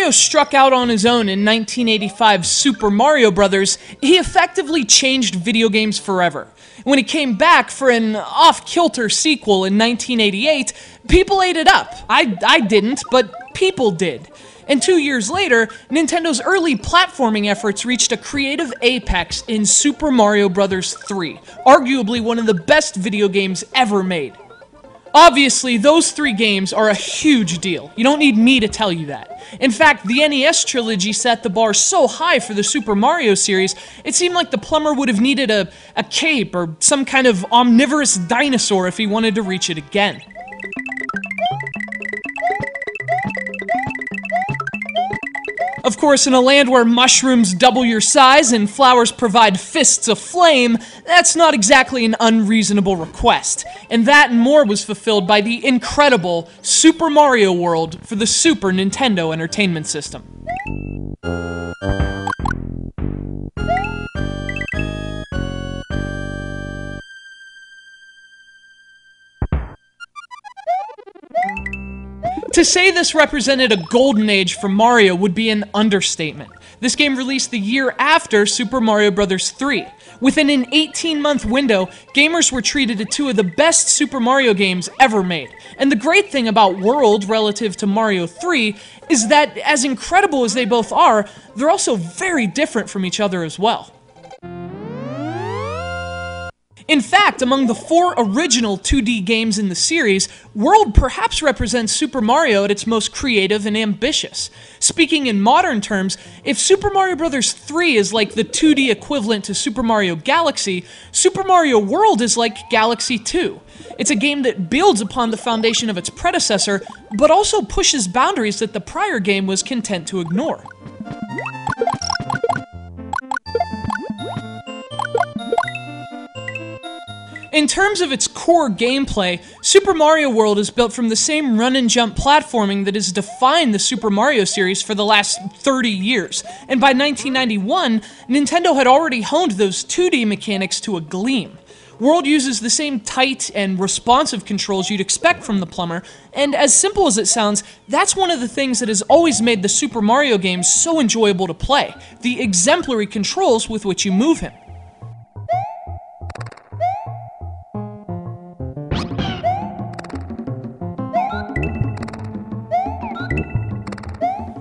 Mario struck out on his own in 1985's Super Mario Bros., he effectively changed video games forever. When he came back for an off-kilter sequel in 1988, people ate it up. I didn't, but people did. And 2 years later, Nintendo's early platforming efforts reached a creative apex in Super Mario Bros. 3, arguably one of the best video games ever made. Obviously, those 3 games are a huge deal. You don't need me to tell you that. In fact, the NES trilogy set the bar so high for the Super Mario series, it seemed like the plumber would have needed a cape or some kind of omnivorous dinosaur if he wanted to reach it again. Of course, in a land where mushrooms double your size and flowers provide fists of flame, that's not exactly an unreasonable request. And that and more was fulfilled by the incredible Super Mario World for the Super Nintendo Entertainment System. To say this represented a golden age for Mario would be an understatement. This game released the year after Super Mario Bros. 3. Within an 18-month window, gamers were treated to 2 of the best Super Mario games ever made. And the great thing about World relative to Mario 3 is that, as incredible as they both are, they're also very different from each other as well. In fact, among the 4 original 2D games in the series, World perhaps represents Super Mario at its most creative and ambitious. Speaking in modern terms, if Super Mario Bros. 3 is like the 2D equivalent to Super Mario Galaxy, Super Mario World is like Galaxy 2. It's a game that builds upon the foundation of its predecessor, but also pushes boundaries that the prior game was content to ignore. In terms of its core gameplay, Super Mario World is built from the same run-and-jump platforming that has defined the Super Mario series for the last 30 years, and by 1991, Nintendo had already honed those 2D mechanics to a gleam. World uses the same tight and responsive controls you'd expect from the plumber, and as simple as it sounds, that's one of the things that has always made the Super Mario games so enjoyable to play, the exemplary controls with which you move him.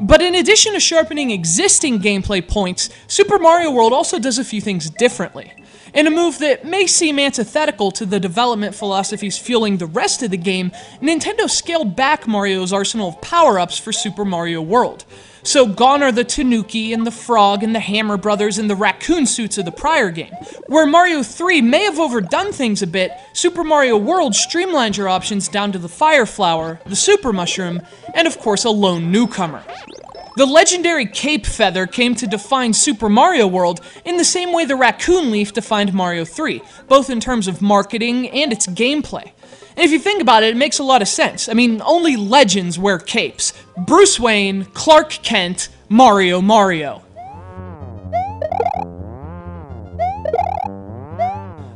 But in addition to sharpening existing gameplay points, Super Mario World also does a few things differently. In a move that may seem antithetical to the development philosophies fueling the rest of the game, Nintendo scaled back Mario's arsenal of power-ups for Super Mario World. So gone are the Tanuki and the Frog and the Hammer Brothers and the Raccoon suits of the prior game. Where Mario 3 may have overdone things a bit, Super Mario World streamlined your options down to the Fire Flower, the Super Mushroom, and of course a lone newcomer. The legendary Cape Feather came to define Super Mario World in the same way the Raccoon Leaf defined Mario 3, both in terms of marketing and its gameplay. And if you think about it, it makes a lot of sense. I mean, only legends wear capes. Bruce Wayne, Clark Kent, Mario.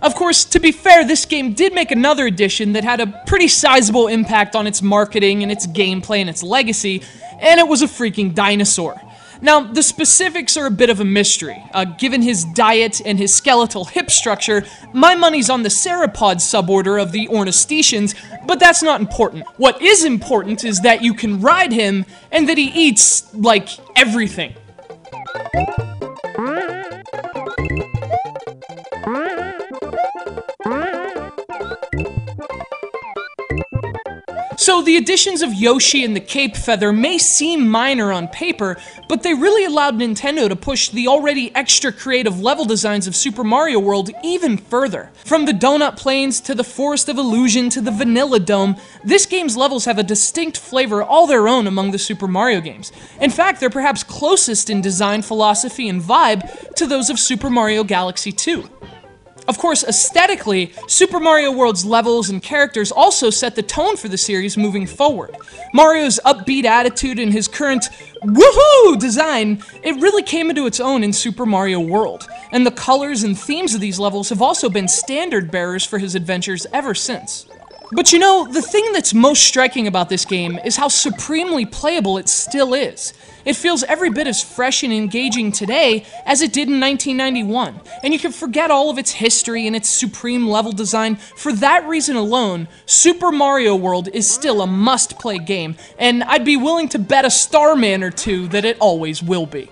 Of course, to be fair, this game did make another addition that had a pretty sizable impact on its marketing and its gameplay and its legacy, and it was a freaking dinosaur. Now, the specifics are a bit of a mystery. Given his diet and his skeletal hip structure, my money's on the Sauropod suborder of the Ornithischians, but that's not important. What is important is that you can ride him, and that he eats, like, everything. So the additions of Yoshi and the Cape Feather may seem minor on paper, but they really allowed Nintendo to push the already extra creative level designs of Super Mario World even further. From the Donut Plains to the Forest of Illusion to the Vanilla Dome, this game's levels have a distinct flavor all their own among the Super Mario games. In fact, they're perhaps closest in design philosophy and vibe to those of Super Mario Galaxy 2. Of course, aesthetically, Super Mario World's levels and characters also set the tone for the series moving forward. Mario's upbeat attitude and his current woohoo design, it really came into its own in Super Mario World, and the colors and themes of these levels have also been standard bearers for his adventures ever since. But you know, the thing that's most striking about this game is how supremely playable it still is. It feels every bit as fresh and engaging today as it did in 1991, and you can forget all of its history and its supreme level design. For that reason alone, Super Mario World is still a must-play game, and I'd be willing to bet a Starman or two that it always will be.